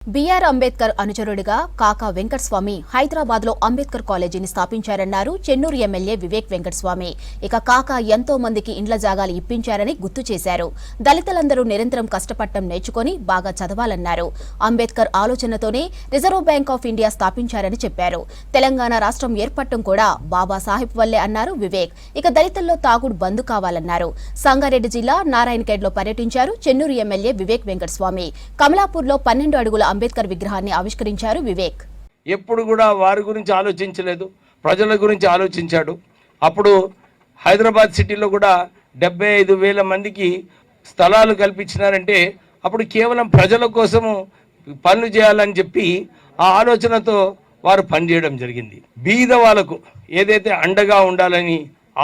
BR Ambedkar అనుచరుడిగా కాకా వెంకటస్వామి హైదరాబాద్లో అంబేద్కర్ కాలేజీని స్థాపించారన్నారు చెన్నూరు ఎమ్మెల్యే వివేక్ వెంకటస్వామి. ఇక కాకా ఎంతో మందికి ఇండ్ల జాగాలు ఇప్పించారని గుర్తు చేశారు. దళితులందరూ నిరంతరం కష్టపడటం నేర్చుకుని బాగా చదవాలన్నారు. అంబేద్కర్ ఆలోచనతోనే రిజర్వ్ బ్యాంక్ ఆఫ్ ఇండియా స్థాపించారని చెప్పారు. తెలంగాణ రాష్ట్రం ఏర్పడటం కూడా బాబాసాహెబ్ వల్లే అన్నారు వివేక్. ఇక దళితుల్లో తాగుడు బంద్ కావాలన్నారు. సంగారెడ్డి జిల్లా నారాయణఖేడ్లో పర్యటించారు చెన్నూరు ఎమ్మెల్యే వివేక్ వెంకటస్వామి. కమలాపూర్లో 12 అడుగుల అంబేద్కర్ విగ్రహాన్ని ఆవిష్కరించారు వివేక్. ఎప్పుడు కూడా వారి గురించి ఆలోచించలేదు, ప్రజల గురించి ఆలోచించాడు. అప్పుడు హైదరాబాద్ సిటీలో కూడా 75,000 మందికి స్థలాలు కల్పించినారంటే అప్పుడు కేవలం ప్రజల కోసము పనులు చేయాలని చెప్పి ఆ ఆలోచనతో వారు పనిచేయడం జరిగింది. బీద వాళ్ళకు ఏదైతే అండగా ఉండాలని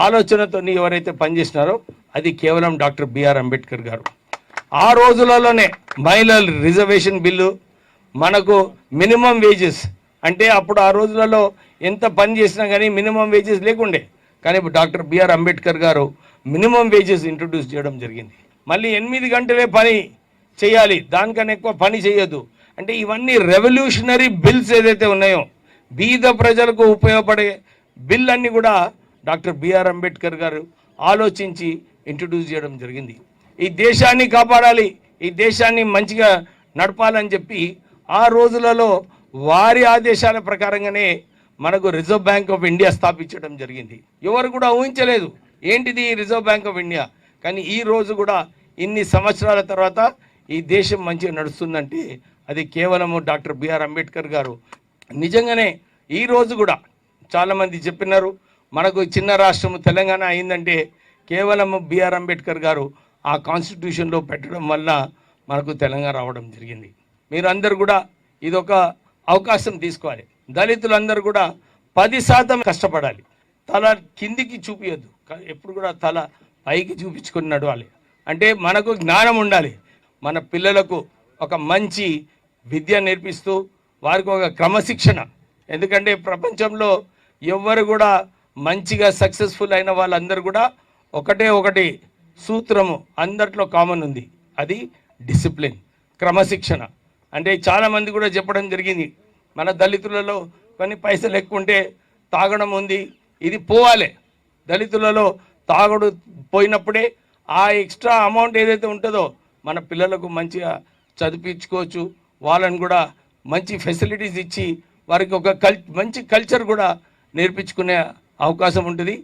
ఆలోచనతో ఎవరైతే పనిచేసినారో అది కేవలం డాక్టర్ బిఆర్ అంబేద్కర్ గారు. ఆ రోజులలోనే మహిళల రిజర్వేషన్ బిల్లు, మనకు మినిమం వేజెస్ అంటే అప్పుడు ఆ రోజులలో ఎంత పని చేసినా కానీ మినిమం వేజెస్ లేకుండే, కానీ డాక్టర్ బిఆర్ అంబేద్కర్ గారు మినిమం వేజెస్ ఇంట్రొడ్యూస్ చేయడం జరిగింది. మళ్ళీ 8 గంటలే పని చేయాలి, దానికన్నా ఎక్కువ పని చేయొద్దు అంటే ఇవన్నీ రెవల్యూషనరీ బిల్స్ ఏదైతే ఉన్నాయో బీద ప్రజలకు ఉపయోగపడే బిల్ అన్నీ కూడా డాక్టర్ బిఆర్ అంబేద్కర్ గారు ఆలోచించి ఇంట్రొడ్యూస్ చేయడం జరిగింది. ఈ దేశాన్ని కాపాడాలి, ఈ దేశాన్ని మంచిగా నడపాలని చెప్పి ఆ రోజులలో వారి ఆదేశాల ప్రకారంగానే మనకు రిజర్వ్ బ్యాంక్ ఆఫ్ ఇండియా స్థాపించడం జరిగింది. ఎవరు కూడా ఊహించలేదు ఏంటిది రిజర్వ్ బ్యాంక్ ఆఫ్ ఇండియా, కానీ ఈ రోజు కూడా ఇన్ని సంవత్సరాల తర్వాత ఈ దేశం మంచిగా నడుస్తుందంటే అది కేవలము డాక్టర్ బిఆర్ అంబేద్కర్ గారు. నిజంగానే ఈ రోజు కూడా చాలామంది చెప్పినారు మనకు చిన్న రాష్ట్రం తెలంగాణ అయిందంటే కేవలం బిఆర్ అంబేద్కర్ గారు ఆ కాన్స్టిట్యూషన్లో పెట్టడం వల్ల మనకు తెలంగాణ రావడం జరిగింది. మీరందరూ కూడా ఇదొక అవకాశం తీసుకోవాలి. దళితులందరూ కూడా 10% కష్టపడాలి, తల కిందికి చూపించద్దు, ఎప్పుడు కూడా తల పైకి చూపించుకొని నడవాలి. అంటే మనకు జ్ఞానం ఉండాలి, మన పిల్లలకు ఒక మంచి విద్య నేర్పిస్తూ వారికి ఒక క్రమశిక్షణ. ఎందుకంటే ప్రపంచంలో ఎవ్వరు కూడా మంచిగా సక్సెస్ఫుల్ అయిన వాళ్ళందరూ కూడా ఒకటి సూత్రము అందరిలో కామన్ ఉంది, అది డిసిప్లిన్, క్రమశిక్షణ. అంటే చాలామంది కూడా చెప్పడం జరిగింది మన దళితులలో కొన్ని పైసలు ఎక్కువ ఉంటే తాగడం ఉంది, ఇది పోవాలి. దళితులలో తాగుడు పోయినప్పుడే ఆ ఎక్స్ట్రా అమౌంట్ ఏదైతే ఉంటుందో మన పిల్లలకు మంచిగా చదివించుకోవచ్చు, వాళ్ళని కూడా మంచి ఫెసిలిటీస్ ఇచ్చి వారికి ఒక మంచి కల్చర్ కూడా నేర్పించుకునే అవకాశం ఉంటుంది.